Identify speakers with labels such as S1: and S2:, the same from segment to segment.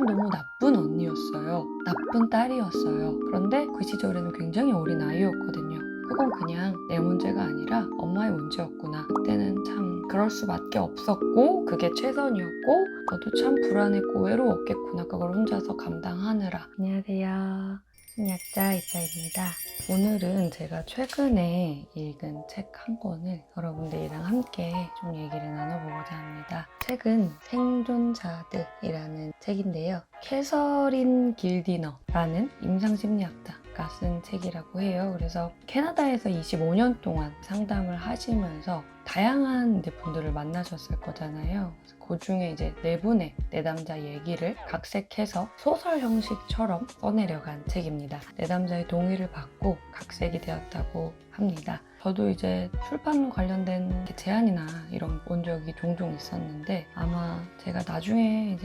S1: 너무 나쁜 언니였어요. 나쁜 딸이었어요. 그런데 그 시절에는 굉장히 어린 아이였거든요. 그건 그냥 내 문제가 아니라 엄마의 문제였구나. 그때는 참 그럴 수밖에 없었고 그게 최선이었고 너도 참 불안했고 외로웠겠구나. 그걸 혼자서 감당하느라. 안녕하세요. 심리학자 이짜입니다. 오늘은 제가 최근에 읽은 책 한 권을 여러분들이랑 함께 좀 얘기를 나눠보고자 합니다. 책은 생존자들이라는 책인데요. 캐서린 길디너라는 임상심리학자가 쓴 책이라고 해요. 그래서 캐나다에서 25년 동안 상담을 하시면서 다양한 분들을 만나셨을 거잖아요. 그 중에 이제 네 분의 내담자 얘기를 각색해서 소설 형식처럼 써내려간 책입니다. 내담자의 동의를 받고 각색이 되었다고 합니다. 저도 이제 출판 관련된 제안이나 이런 온 적이 종종 있었는데 아마 제가 나중에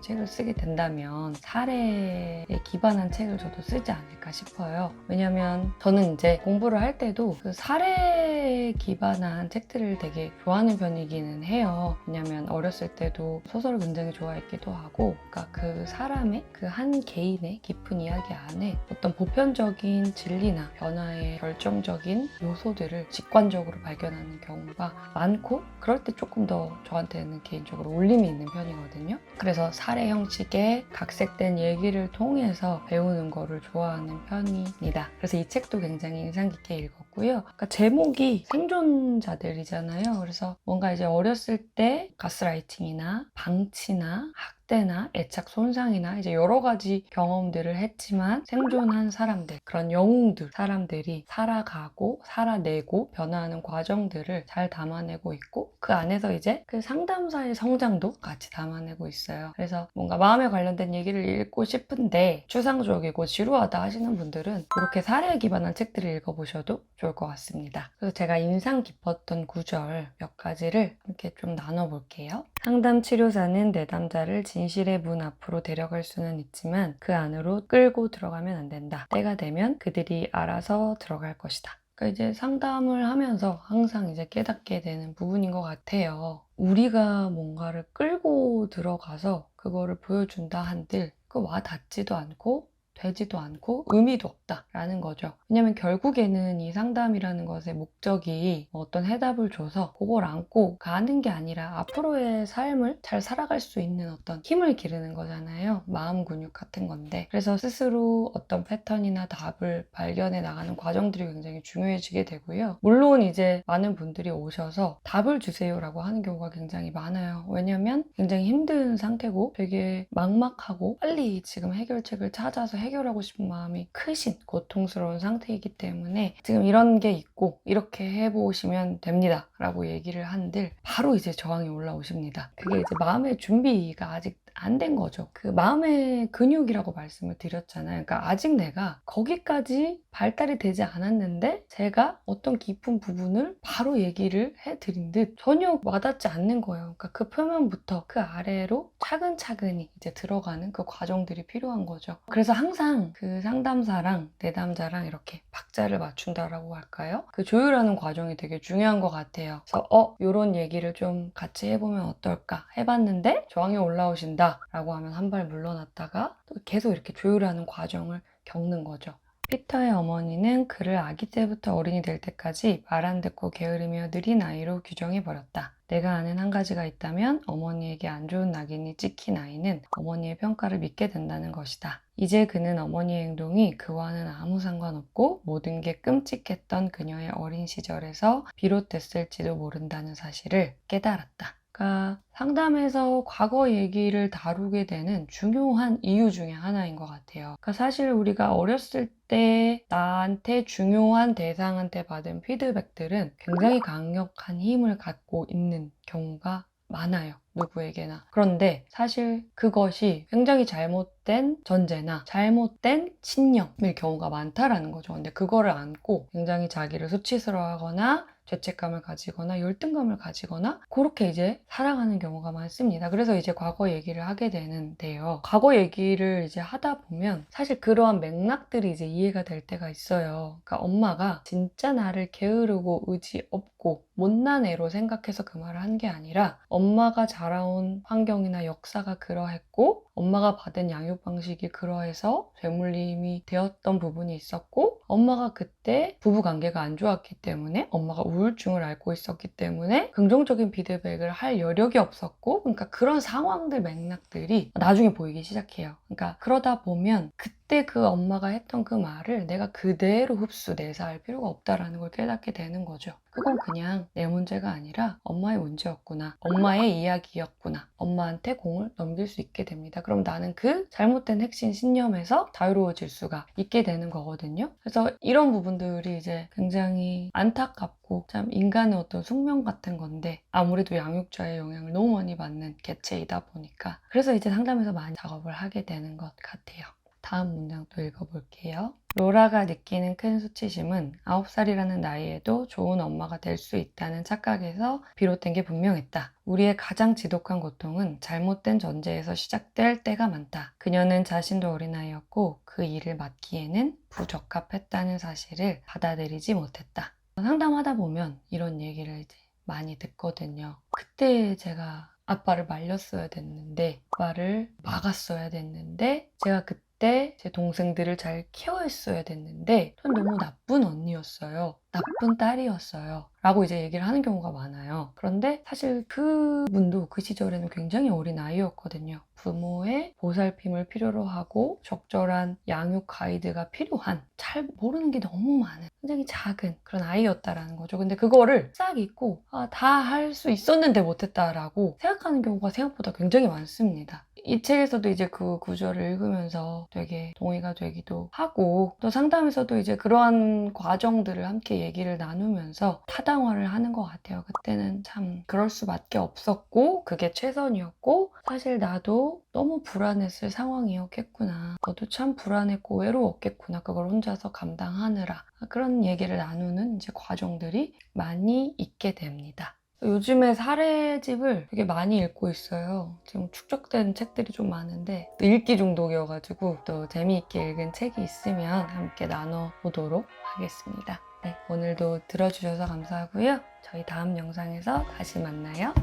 S1: 책을 쓰게 된다면 사례에 기반한 책을 저도 쓰지 않을까 싶어요. 왜냐면 저는 이제 공부를 할 때도 그 사례에 기반한 책들을 되게 좋아하는 편이기는 해요. 왜냐면 어렸을 때도 소설을 굉장히 좋아했기도 하고 그러니까 그 사람의 그 한 개인의 깊은 이야기 안에 어떤 보편적인 진리나 변화의 결정적인 요소들을 직관적으로 발견하는 경우가 많고 그럴 때 조금 더 저한테는 개인적으로 울림이 있는 편이거든요. 그래서 사례 형식의 각색된 얘기를 통해서 배우는 거를 좋아하는 편입니다. 그래서 이 책도 굉장히 인상 깊게 읽었고요. 그러니까 제목이 생존자들이잖아요. 그래서 뭔가 이제 어렸을 때 가스라이팅이나 방치나 학대나 애착 손상이나 이제 여러 가지 경험들을 했지만 생존한 사람들, 그런 영웅들, 사람들이 살아가고 살아내고 변화하는 과정들을 잘 담아내고 있고 그 안에서 이제 그 상담사의 성장도 같이 담아내고 있어요. 그래서 뭔가 마음에 관련된 얘기를 읽고 싶은데 추상적이고 지루하다 하시는 분들은 이렇게 사례에 기반한 책들을 읽어보셔도 좋을 것 같습니다. 그래서 제가 인상 깊었던 구절 몇 가지를 함께 좀 나눠볼게요. 상담 치료사는 내담자를 진실의 문 앞으로 데려갈 수는 있지만 그 안으로 끌고 들어가면 안 된다. 때가 되면 그들이 알아서 들어갈 것이다. 그러니까 이제 상담을 하면서 항상 이제 깨닫게 되는 부분인 것 같아요. 우리가 뭔가를 끌고 들어가서 그거를 보여준다 한들 그 와 닿지도 않고 되지도 않고 의미도 없다라는 거죠. 왜냐면 결국에는 이 상담이라는 것의 목적이 어떤 해답을 줘서 그걸 안고 가는 게 아니라 앞으로의 삶을 잘 살아갈 수 있는 어떤 힘을 기르는 거잖아요. 마음 근육 같은 건데. 그래서 스스로 어떤 패턴이나 답을 발견해 나가는 과정들이 굉장히 중요해지게 되고요. 물론 이제 많은 분들이 오셔서 답을 주세요라고 하는 경우가 굉장히 많아요. 왜냐면 굉장히 힘든 상태고 되게 막막하고 빨리 지금 해결책을 찾아서 해결하고 싶은 마음이 크신 고통스러운 상태이기 때문에 지금 이런 게 있고 이렇게 해보시면 됩니다 라고 얘기를 한들 바로 이제 저항이 올라오십니다. 그게 이제 마음의 준비가 아직 안 된 거죠. 그 마음의 근육이라고 말씀을 드렸잖아요. 그러니까 아직 내가 거기까지 발달이 되지 않았는데 제가 어떤 깊은 부분을 바로 얘기를 해드린 듯 전혀 와닿지 않는 거예요. 그러니까 그 표면부터 그 아래로 차근차근히 이제 들어가는 그 과정들이 필요한 거죠. 그래서 항상 그 상담사랑 내담자랑 이렇게 박자를 맞춘다라고 할까요? 그 조율하는 과정이 되게 중요한 것 같아요. 그래서 이런 얘기를 좀 같이 해보면 어떨까 해봤는데 저항이 올라오신다 라고 하면 한 발 물러났다가 또 계속 이렇게 조율하는 과정을 겪는 거죠. 피터의 어머니는 그를 아기 때부터 어른이 될 때까지 말 안 듣고 게으르며 느린 아이로 규정해버렸다. 내가 아는 한 가지가 있다면 어머니에게 안 좋은 낙인이 찍힌 아이는 어머니의 평가를 믿게 된다는 것이다. 이제 그는 어머니의 행동이 그와는 아무 상관없고 모든 게 끔찍했던 그녀의 어린 시절에서 비롯됐을지도 모른다는 사실을 깨달았다. 그러니까 상담에서 과거 얘기를 다루게 되는 중요한 이유 중에 하나인 것 같아요. 그러니까 사실 우리가 어렸을 때 나한테 중요한 대상한테 받은 피드백들은 굉장히 강력한 힘을 갖고 있는 경우가 많아요. 누구에게나. 그런데 사실 그것이 굉장히 잘못된 전제나 잘못된 신념일 경우가 많다라는 거죠. 근데 그거를 안고 굉장히 자기를 수치스러워하거나 죄책감을 가지거나 열등감을 가지거나 그렇게 이제 살아가는 경우가 많습니다. 그래서 이제 과거 얘기를 하게 되는데요. 과거 얘기를 이제 하다 보면 사실 그러한 맥락들이 이제 이해가 될 때가 있어요. 그러니까 엄마가 진짜 나를 게으르고 의지 없고 못난 애로 생각해서 그 말을 한 게 아니라 엄마가 자라온 환경이나 역사가 그러했고 엄마가 받은 양육 방식이 그러해서 되물림이 되었던 부분이 있었고 엄마가 그때 부부관계가 안 좋았기 때문에 엄마가 우울증을 앓고 있었기 때문에 긍정적인 피드백을 할 여력이 없었고 그러니까 그런 상황들 맥락들이 나중에 보이기 시작해요. 그러니까 그러다 보면 그때 그 엄마가 했던 그 말을 내가 그대로 흡수내서 할 필요가 없다라는 걸 깨닫게 되는 거죠. 그건 그냥 내 문제가 아니라 엄마의 문제였구나. 엄마의 이야기였구나. 엄마한테 공을 넘길 수 있게 됩니다. 그럼 나는 그 잘못된 핵심 신념에서 자유로워질 수가 있게 되는 거거든요. 그래서 이런 부분들이 이제 굉장히 안타깝고 참 인간의 어떤 숙명 같은 건데 아무래도 양육자의 영향을 너무 많이 받는 개체이다 보니까 그래서 이제 상담에서 많이 작업을 하게 되는 것 같아요. 다음 문장 또 읽어볼게요. 로라가 느끼는 큰 수치심은 9살이라는 나이에도 좋은 엄마가 될 수 있다는 착각에서 비롯된 게 분명했다. 우리의 가장 지독한 고통은 잘못된 전제에서 시작될 때가 많다. 그녀는 자신도 어린아이였고 그 일을 맡기에는 부적합했다는 사실을 받아들이지 못했다. 상담하다 보면 이런 얘기를 이제 많이 듣거든요. 그때 제가 아빠를 말렸어야 됐는데, 아빠를 막았어야 됐는데, 제가 그때 제 동생들을 잘 케어했어야 됐는데, 전 너무 나쁜 언니였어요. 나쁜 딸이었어요. 라고 이제 얘기를 하는 경우가 많아요. 그런데 사실 그분도 그 시절에는 굉장히 어린 아이였거든요. 부모의 보살핌을 필요로 하고 적절한 양육 가이드가 필요한 잘 모르는 게 너무 많은 굉장히 작은 그런 아이였다라는 거죠. 근데 그거를 싹 잊고 다 할 수 있었는데 못했다라고 생각하는 경우가 생각보다 굉장히 많습니다. 이 책에서도 이제 그 구절을 읽으면서 되게 동의가 되기도 하고 또 상담에서도 이제 그러한 과정들을 함께 얘기를 나누면서 타당화를 하는 것 같아요. 그때는 참 그럴 수밖에 없었고 그게 최선이었고 사실 나도 너무 불안했을 상황이었겠구나. 너도 참 불안했고 외로웠겠구나. 그걸 혼자서 감당하느라 그런 얘기를 나누는 이제 과정들이 많이 있게 됩니다. 요즘에 사례집을 되게 많이 읽고 있어요. 지금 축적된 책들이 좀 많은데 읽기 중독이어가지고 또 재미있게 읽은 책이 있으면 함께 나눠보도록 하겠습니다. 네, 오늘도 들어주셔서 감사하고요. 저희 다음 영상에서 다시 만나요.